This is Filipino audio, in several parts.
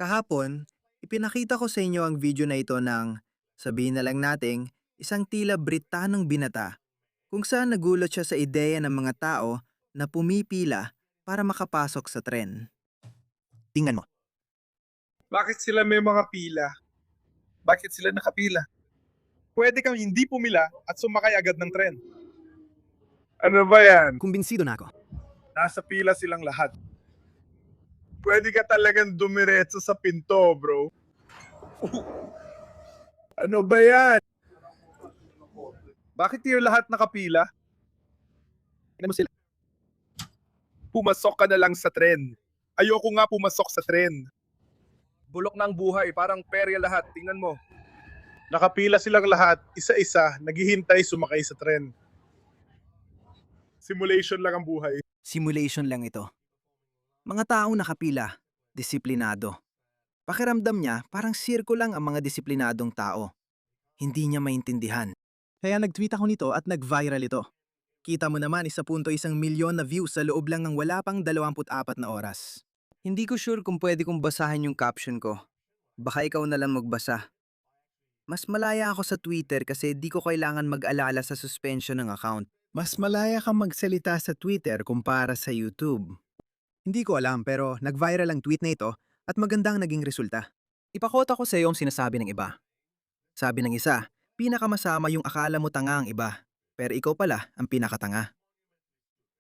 Kahapon, ipinakita ko sa inyo ang video na ito ng, sabihin na lang nating, isang tila Britanong binata, kung saan nagulat siya sa ideya ng mga tao na pumipila para makapasok sa tren. Tingnan mo. Bakit sila may mga pila? Bakit sila nakapila? Pwede kang hindi pumila at sumakay agad ng tren. Ano ba yan? Kumbinsido na ako. Nasa pila silang lahat. Pwede ka talagang dumiretso sa pinto, bro. Ano ba yan? Bakit yung lahat nakapila? Tingnan mo sila. Pumasok ka na lang sa tren. Ayoko nga pumasok sa tren. Bulok ng buhay, parang perya lahat. Tingnan mo. Nakapila silang lahat, isa-isa, naghihintay sumakay sa tren. Simulation lang ang buhay. Simulation lang ito. Mga taong nakapila, disiplinado. Pakiramdam niya parang sirko lang ang mga disiplinadong tao. Hindi niya maintindihan. Kaya nag-tweet ako nito at nag-viral ito. Kita mo naman 1.1 milyon na views sa loob lang ng wala pang 24 na oras. Hindi ko sure kung pwede kong basahin yung caption ko. Baka ikaw na lang magbasa. Mas malaya ako sa Twitter kasi di ko kailangan mag-alala sa suspension ng account. Mas malaya kang magsalita sa Twitter kumpara sa YouTube. Hindi ko alam pero nag-viral ang tweet na ito at magandang naging resulta. Ipakota ko sa iyo ang sinasabi ng iba. Sabi ng isa, pinakamasama yung akala mo tanga ang iba, pero ikaw pala ang pinakatanga.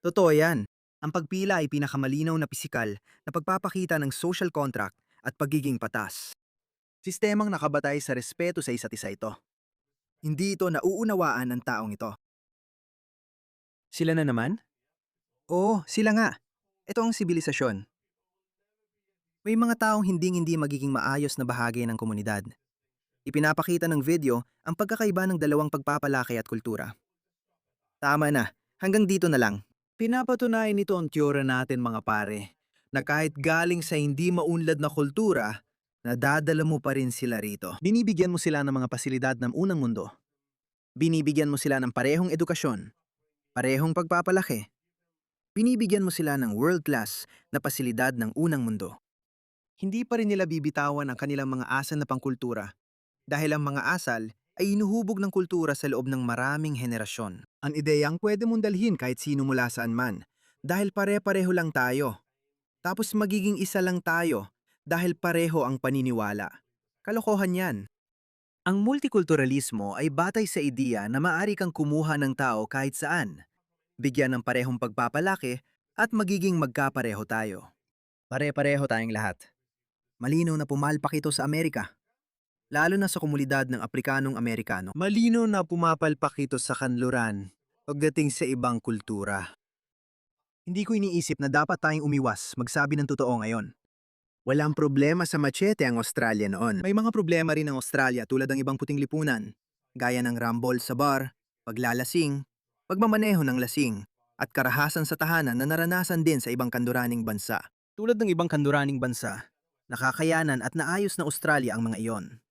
Totoo yan. Ang pagpila ay pinakamalinaw na pisikal na pagpapakita ng social contract at pagiging patas. Sistemang nakabatay sa respeto sa isa't isa ito. Hindi ito nauunawaan ng taong ito. Sila na naman? Oo, sila nga. Ito ang sibilisasyon. May mga taong hindi magiging maayos na bahagi ng komunidad. Ipinapakita ng video ang pagkakaiba ng dalawang pagpapalaki at kultura. Tama na, hanggang dito na lang. Pinapatunayan nito ang teorya natin mga pare, na kahit galing sa hindi maunlad na kultura, nadadala mo pa rin sila rito. Binibigyan mo sila ng mga pasilidad ng unang mundo. Binibigyan mo sila ng parehong edukasyon, parehong pagpapalaki. Binibigyan mo sila ng world-class na pasilidad ng unang mundo. Hindi pa rin nila bibitawan ang kanilang mga asal na pangkultura dahil ang mga asal ay inuhubog ng kultura sa loob ng maraming henerasyon. Ang ideyang pwede mong dalhin kahit sino mula saan man dahil pare-pareho lang tayo. Tapos magiging isa lang tayo dahil pareho ang paniniwala. Kalokohan yan. Ang multikulturalismo ay batay sa ideya na maaari kang kumuha ng tao kahit saan, bigyan ng parehong pagpapalaki at magiging magkapareho tayo. Pare-pareho tayong lahat. Malinaw na pumalpak ito sa Amerika, lalo na sa komunidad ng Aprikanong Amerikano. Malinaw na pumapalpak ito sa kanluran pagdating sa ibang kultura. Hindi ko iniisip na dapat tayong umiwas magsabi ng totoo ngayon. Walang problema sa machete ang Australia noon. May mga problema rin ang Australia tulad ng ibang puting lipunan, gaya ng rumble sa bar, paglalasing, pagmamaneho ng lasing, at karahasan sa tahanan na naranasan din sa ibang kanduraning bansa. Tulad ng ibang kanduraning bansa, nakakayanan at naayos na Australia ang mga iyon.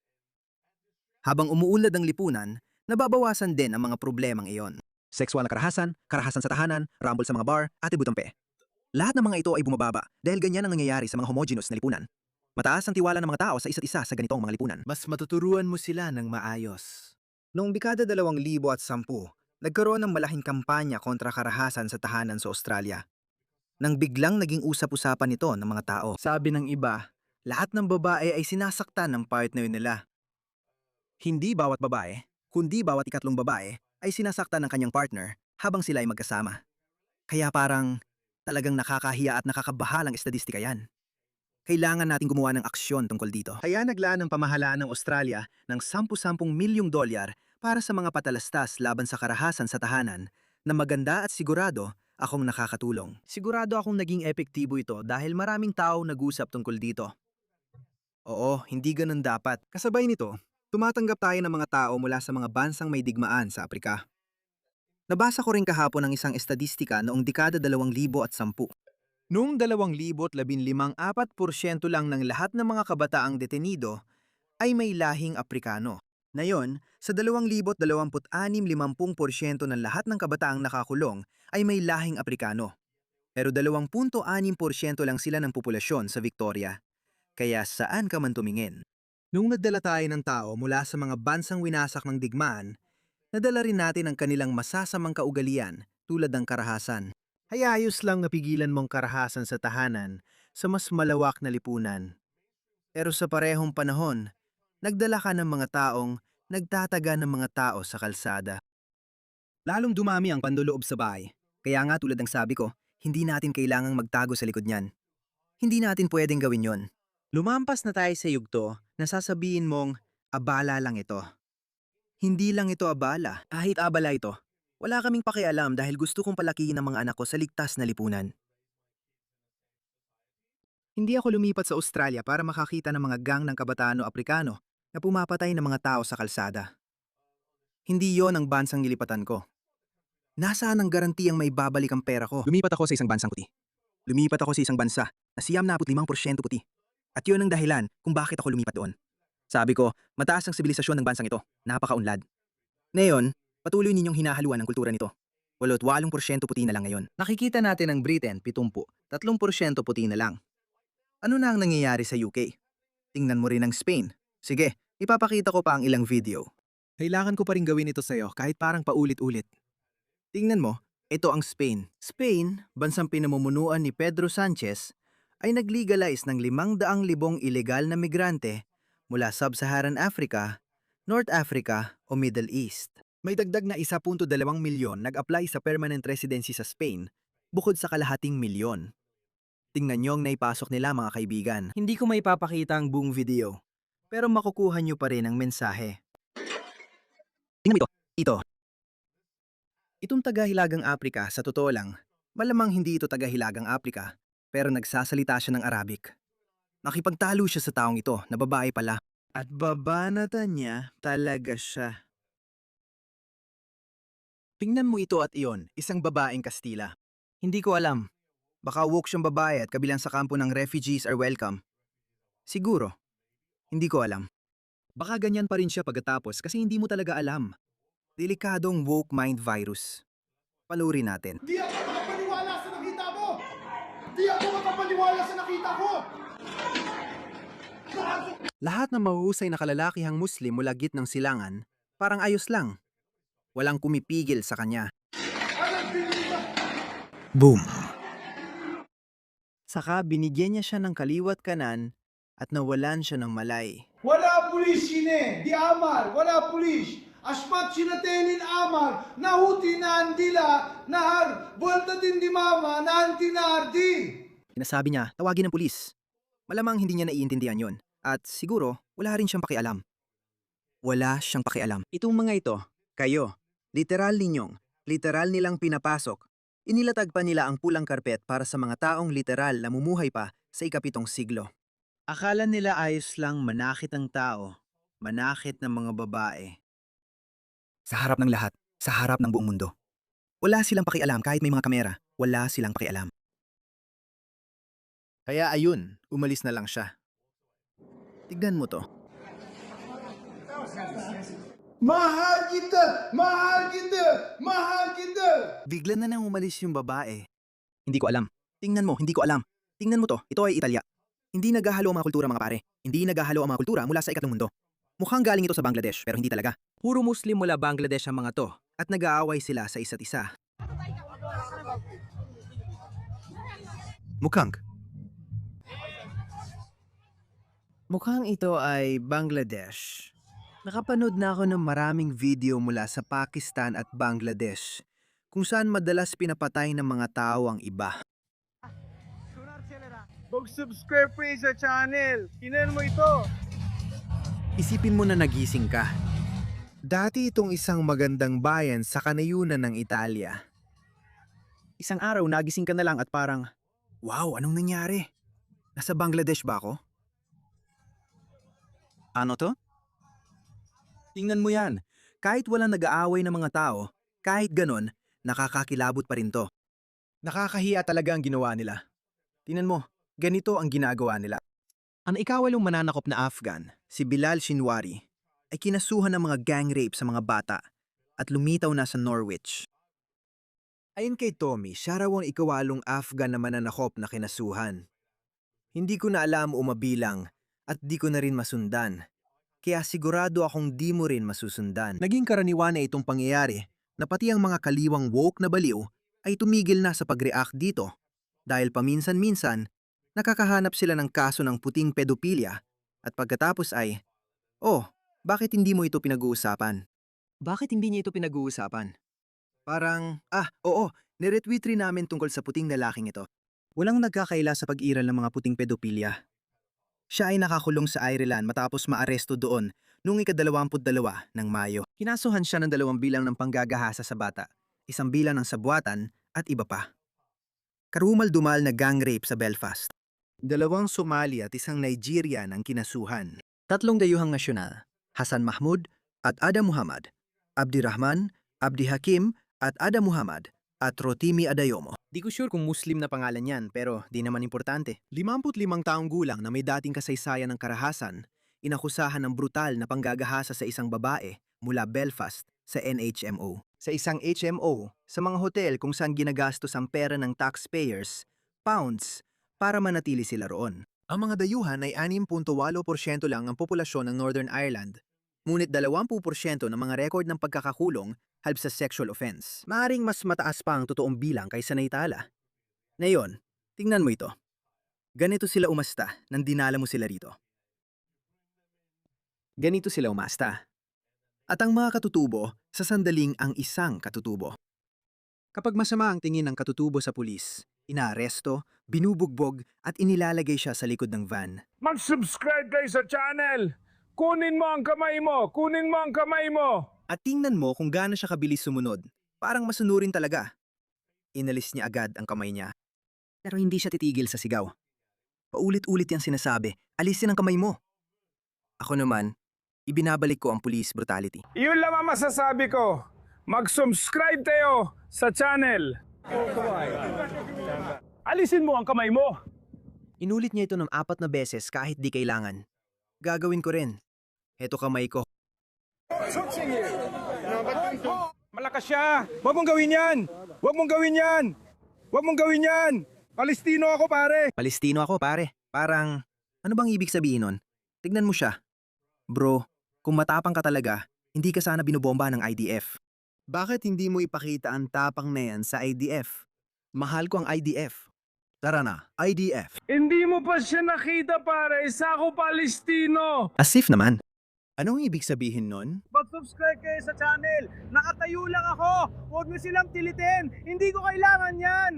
Habang umuunlad ang lipunan, nababawasan din ang mga problemang iyon. Sexual na karahasan, karahasan sa tahanan, rumble sa mga bar, at ibutampe. Lahat ng mga ito ay bumababa dahil ganyan ang nangyayari sa mga homogeneous na lipunan. Mataas ang tiwala ng mga tao sa isa't isa sa ganitong mga lipunan. Mas matuturuan mo sila ng maayos. Noong dekada 2010, nagkaroon ng malaking kampanya kontra karahasan sa tahanan sa Australia. Nang biglang naging usap-usapan ito ng mga tao. Sabi ng iba, lahat ng babae ay sinasaktan ng partner nila. Hindi bawat babae, kundi bawat ikatlong babae ay sinasaktan ng kanyang partner habang sila ay magkasama. Kaya parang talagang nakakahiya at nakakabahalang estadistika yan. Kailangan natin gumawa ng aksyon tungkol dito. Kaya naglaan ng pamahalaan ng Australia ng 10-10 milyong dolyar para sa mga patalastas laban sa karahasan sa tahanan na maganda at sigurado akong nakakatulong. Sigurado akong naging epektibo ito dahil maraming tao nag-usap tungkol dito. Oo, hindi ganun dapat. Kasabay nito, tumatanggap tayo ng mga tao mula sa mga bansang may digmaan sa Aprika. Nabasa ko rin kahapon ang isang estadistika noong dekada 2010. Noong 2015, 4% lang ng lahat ng mga kabataang detenido ay may lahing Aprikano. Ngayon, sa 2026, 50% ng lahat ng kabataang nakakulong ay may lahing Aprikano. Pero 2.6% lang sila ng populasyon sa Victoria. Kaya saan ka man tumingin? Nung nagdala tayo ng tao mula sa mga bansang winasak ng digmaan, nadala rin natin ang kanilang masasamang kaugalian tulad ng karahasan. Hayayos lang napigilan mong karahasan sa tahanan sa mas malawak na lipunan. Pero sa parehong panahon, nagdala ka ng mga taong nagtataga ng mga tao sa kalsada. Lalong dumami ang panduloob sa bahay. Kaya nga tulad ng sabi ko, hindi natin kailangang magtago sa likod niyan. Hindi natin pwedeng gawin yon. Lumampas na tayo sa yugto na sasabihin mong, abala lang ito. Hindi lang ito abala, kahit abala ito. Wala kaming pakialam dahil gusto kong palakihin ang mga anak ko sa ligtas na lipunan. Hindi ako lumipat sa Australia para makakita ng mga gang ng kabataan o Aprikano na pumapatay ng mga tao sa kalsada. Hindi yon ang bansang nilipatan ko. Nasaan ang garantiyang may babalik ang pera ko? Lumipat ako sa isang bansang puti. Lumipat ako sa isang bansa na 95% puti. At yun ang dahilan kung bakit ako lumipat doon. Sabi ko, mataas ang sibilisasyon ng bansang ito. Napakaunlad. Ngayon, patuloy ninyong hinahaluan ang kultura nito. 88% puti na lang ngayon. Nakikita natin ang Britain, 70. 3% puti na lang. Ano na ang nangyayari sa UK? Tingnan mo rin ang Spain. Sige, ipapakita ko pa ang ilang video. Kailangan ko pa rin gawin ito sa'yo kahit parang paulit-ulit. Tingnan mo, ito ang Spain. Spain, bansang pinamumunuan ni Pedro Sanchez, ay nag-legalize ng 500,000 ilegal na migrante mula Sub-Saharan Africa, North Africa o Middle East. May dagdag na 1.2 milyon nag-apply sa permanent residency sa Spain, bukod sa kalahating milyon. Tingnan niyo ang naipasok nila mga kaibigan. Hindi ko maipapakita ang buong video, pero makukuha niyo pa rin ang mensahe. Tingnan mo ito. Ito. Itong taga-Hilagang Aprika, sa totoo lang, malamang hindi ito taga-Hilagang Aprika, pero nagsasalita siya ng Arabic. Nakipagtalo siya sa taong ito, na babae pala. At babanatan niya talaga siya. Tingnan mo ito at iyon, isang babaeng Kastila. Hindi ko alam. Baka woke siyang babae at kabilang sa kampo ng refugees are welcome. Siguro. Hindi ko alam. Baka ganyan pa rin siya pagkatapos kasi hindi mo talaga alam. Delikadong woke mind virus. Panurin natin. Di ako makapaniwala sa nakita ko! Di ako makapaniwala sa nakita ko! Lahat ng mahuhusay na kalalakihang Muslim mula gitnang silangan, parang ayos lang. Walang kumipigil sa kanya. Boom! Saka binigyan niya siya ng kaliwat kanan at nawalan siya ng malay. Wala pulis sine! Di amal! Wala pulis! Asmat sinatenin amal! Nahuti na andila! Nahar! Buwalta din di mama! Nahanti na ardi! Sinasabi niya, tawagin ng pulis. Malamang hindi niya naiintindihan yon. At siguro, wala rin siyang pakialam. Wala siyang pakialam. Itong mga ito, kayo, literal nilang pinapasok. Inilatag pa nila ang pulang karpet para sa mga taong literal na mumuhay pa sa ika-7 siglo. Akala nila ayos lang manakit ang tao, manakit ng mga babae. Sa harap ng lahat, sa harap ng buong mundo. Wala silang pakialam kahit may mga kamera, wala silang pakialam. Kaya ayun, umalis na lang siya. Tignan mo to. Mahal kita! Mahal kita! Mahal kita! Bigla na nang umalis yung babae. Hindi ko alam. Tingnan mo, hindi ko alam. Tingnan mo to, ito ay Italya. Hindi naghahalo ang mga kultura mga pare. Hindi naghahalo ang mga kultura mula sa ikatlong mundo. Mukhang galing ito sa Bangladesh, pero hindi talaga. Puro Muslim mula Bangladesh ang mga to, at nag-aaway sila sa isa't isa. Mukhang ito ay Bangladesh. Nakapanood na ako ng maraming video mula sa Pakistan at Bangladesh, kung saan madalas pinapatay ng mga tao ang iba. Mag-subscribe po sa channel. Kinan mo ito. Isipin mo na nagising ka. Dati itong isang magandang bayan sa kanayunan ng Italia. Isang araw nagising ka na lang at parang, wow, anong nangyari? Nasa Bangladesh ba ako? Ano to? Tingnan mo yan. Kahit walang nag-aaway ng mga tao, kahit ganon, nakakakilabot pa rin to. Nakakahiya talaga ang ginawa nila. Tingnan mo, ganito ang ginagawa nila. Ang ikawalong mananakop na Afghan, si Bilal Shinwari, ay kinasuhan ng mga gang rape sa mga bata at lumitaw na sa Norwich. Ayon kay Tommy, siya raw ang ikawalong Afghan na mananakop na kinasuhan. Hindi ko na alam umabilang at di ko na rin masundan. Kaya sigurado akong di mo rin masusundan. Naging karaniwan na itong pangyayari na pati ang mga kaliwang woke na baliw ay tumigil na sa pag-react dito dahil paminsan-minsan nakakahanap sila ng kaso ng puting pedophilia at pagkatapos ay, "Oh, bakit hindi mo ito pinag-uusapan?" Bakit hindi niya ito pinag-uusapan? Parang, oo, niretweet rin namin tungkol sa puting lalaking ito. Walang nagkakaila sa pag-iral ng mga puting pedophilia. Siya ay nakakulong sa Ireland matapos maaresto doon noong ika-22 ng Mayo. Kinasuhan siya ng 2 bilang ng panggagahasa sa bata, 1 bilang ng sabwatan at iba pa. Karumal-dumal na gang rape sa Belfast. 2 Somali at 1 Nigerian ang kinasuhan. 3 dayuhang nasyonal, Hassan Mahmud at Ada Muhammad, Abdirahman, Abdi Hakim at Ada Muhammad at Rotimi Adayomo. Di ko sure kung Muslim na pangalan yan pero di naman importante. 55 taong gulang na may dating kasaysayan ng karahasan, inakusahan ng brutal na panggagahasa sa isang babae mula Belfast sa NHMO. Sa isang HMO, sa mga hotel kung saan ginagastos ang pera ng taxpayers, pounds, para manatili sila roon. Ang mga dayuhan ay 6.8% lang ang populasyon ng Northern Ireland, ngunit 20% ng mga record ng pagkakakulong halip sa sexual offense. Maaring mas mataas pa ang totoong bilang kaysa naitala. Ngayon, tingnan mo ito. Ganito sila umasta nang dinala mo sila rito. Ganito sila umasta. At ang mga katutubo, sa sandaling ang isang katutubo. Kapag masama ang tingin ng katutubo sa pulis, inaaresto, binubugbog at inilalagay siya sa likod ng van. Mag-subscribe kayo sa channel! Kunin mo ang kamay mo! Kunin mo ang kamay mo! At tingnan mo kung gaano siya kabilis sumunod. Parang masunurin talaga. Inalis niya agad ang kamay niya. Pero hindi siya titigil sa sigaw. Paulit-ulit yang sinasabi, alisin ang kamay mo. Ako naman, ibinabalik ko ang police brutality. Yun lang ang masasabi ko. Mag-subscribe kayo sa channel! Alisin mo ang kamay mo! Inulit niya ito ng 4 na beses kahit di kailangan. Gagawin ko rin. Heto kamay ko. Malakas siya! Huwag mong gawin yan! Huwag mong gawin yan! Huwag mong gawin yan! Palestino ako, pare! Palestino ako, pare. Parang, ano bang ibig sabihin nun? Tignan mo siya. Bro, kung matapang ka talaga, hindi ka sana binobomba ng IDF. Bakit hindi mo ipakita ang tapang na yan sa IDF? Mahal ko ang IDF. Tara na, IDF. Hindi mo pa siya nakita, pare! Isa ako Palestino! Asif naman. Anong ibig sabihin nun? Mag-subscribe kayo sa channel! Nakatayo lang ako! Huwag niyo silang tilitin! Hindi ko kailangan yan!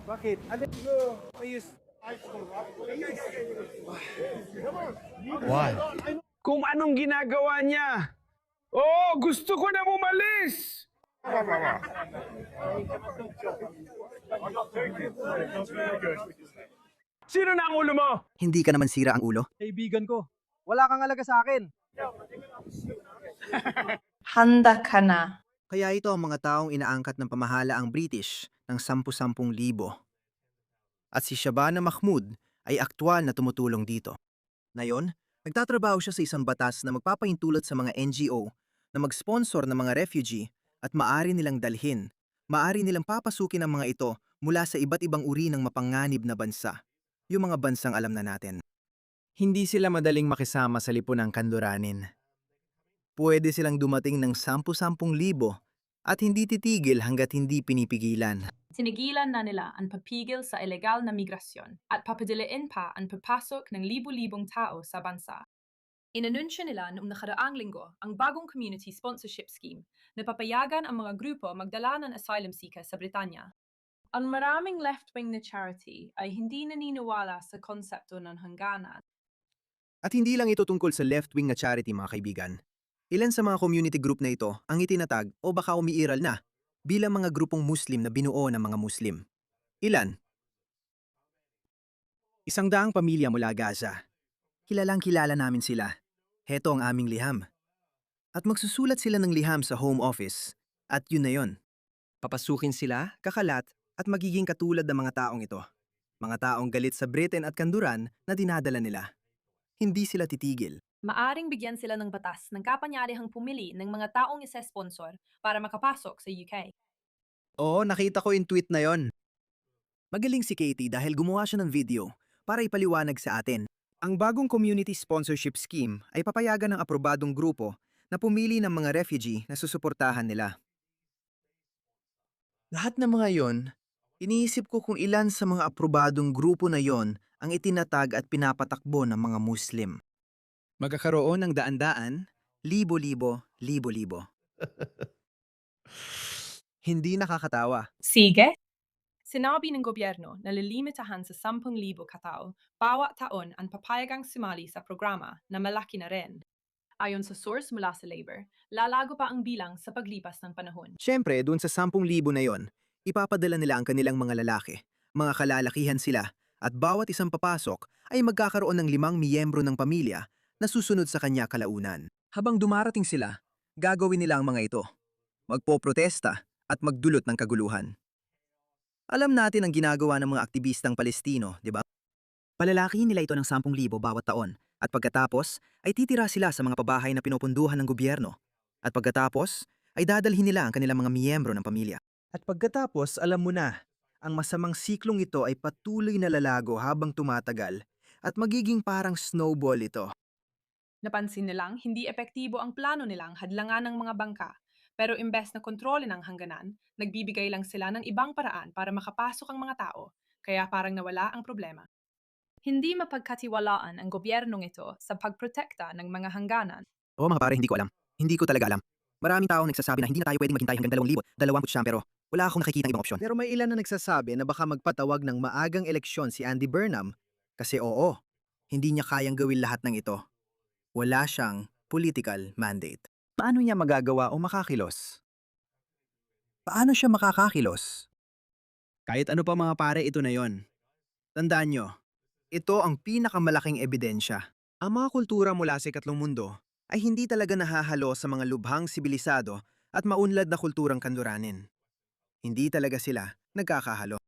Bakit? Why? Kung anong ginagawa niya! Oh, gusto ko na bumalis! Sino na ang ulo mo? Hindi ka naman sira ang ulo? Kaibigan ko. Wala kang alaga sa akin. Handa ka na. Kaya ito ang mga taong inaangkat ng pamahala ang British ng 10,000 libo. At si Shabana Mahmood ay aktwal na tumutulong dito. Ngayon, nagtatrabaho siya sa isang batas na magpapahintulot sa mga NGO na mag-sponsor ng mga refugee at maari nilang dalhin, maari nilang papasukin ang mga ito mula sa iba't ibang uri ng mapanganib na bansa, yung mga bansang alam na natin. Hindi sila madaling makisama sa lipunang kanluranin. Pwede silang dumating ng 10,000 libo at hindi titigil hanggat hindi pinipigilan. Sinigilan na nila ang papigil sa ilegal na migrasyon at papadiliin pa ang papasok ng libu-libong tao sa bansa. Inanunsyo nila noong nakaraang linggo ang bagong community sponsorship scheme na papayagan ang mga grupo magdala ng asylum seeker sa Britanya. Ang maraming left-wing na charity ay hindi naniniwala sa konsepto ng hangganan. At hindi lang ito tungkol sa left-wing na charity, mga kaibigan. Ilan sa mga community group na ito ang itinatag o baka umiiral na bilang mga grupong Muslim na binuo ng mga Muslim. Ilan? 100 pamilya mula Gaza. Kilalang-kilala namin sila. Heto ang aming liham. At magsusulat sila ng liham sa home office. At yun na yun. Papasukin sila, kakalat, at magiging katulad ng mga taong ito. Mga taong galit sa Britain at kanduran na dinadala nila. Hindi sila titigil. Maaring bigyan sila ng batas ng kapanyarihang pumili ng mga taong isa-sponsor para makapasok sa UK. Oo, nakita ko yung tweet na yon. Magaling si Katie dahil gumawa siya ng video para ipaliwanag sa atin. Ang bagong community sponsorship scheme ay papayagan ng aprobadong grupo na pumili ng mga refugee na susuportahan nila. Lahat ng mga yon, iniisip ko kung ilan sa mga aprobadong grupo na yon ang itinatag at pinapatakbo ng mga Muslim. Magkakaroon ng daan-daan, libo-libo, libo-libo. Hindi nakakatawa. Sige? Sinabi ng gobyerno na lilimitahan sa 10,000 katao bawat taon ang papayagang sumali sa programa na malaki na rin. Ayon sa source mula sa Labor, lalago pa ang bilang sa paglipas ng panahon. Siyempre, dun sa 10,000 na yon, ipapadala nila ang kanilang mga lalaki, mga kalalakihan sila, at bawat isang papasok ay magkakaroon ng 5 miyembro ng pamilya na susunod sa kanya kalaunan. Habang dumarating sila, gagawin nila ang mga ito. Magpoprotesta at magdulot ng kaguluhan. Alam natin ang ginagawa ng mga aktivistang Palestino, di ba? Palalakihin nila ito ng 10,000 bawat taon at pagkatapos ay titira sila sa mga pabahay na pinupunduhan ng gobyerno. At pagkatapos ay dadalhin nila ang kanilang mga miyembro ng pamilya. At pagkatapos, alam mo na, ang masamang siklong ito ay patuloy na lalago habang tumatagal at magiging parang snowball ito. Napansin nilang hindi epektibo ang plano nilang hadlangan ng mga bangka, pero imbes na kontrolin ang hangganan, nagbibigay lang sila ng ibang paraan para makapasok ang mga tao, kaya parang nawala ang problema. Hindi mapagkatiwalaan ang gobyernong ito sa pagprotekta ng mga hangganan. Oo mga pare, hindi ko alam. Hindi ko talaga alam. Maraming taong nagsasabi na hindi na tayo pwedeng maghintay hanggang 2,020 pero wala akong nakikita ibang opsyon. Pero may ilan na nagsasabi na baka magpatawag ng maagang eleksyon si Andy Burnham kasi oo, hindi niya kayang gawin lahat ng ito. Wala siyang political mandate. Paano niya magagawa o makakilos? Paano siya makakakilos? Kahit ano pa mga pare, ito na yon. Tandaan nyo, ito ang pinakamalaking ebidensya. Ang mga kultura mula sa ikatlong mundo ay hindi talaga nahahalo sa mga lubhang sibilisado at maunlad na kulturang kanluranin. Hindi talaga sila nagkakahalo.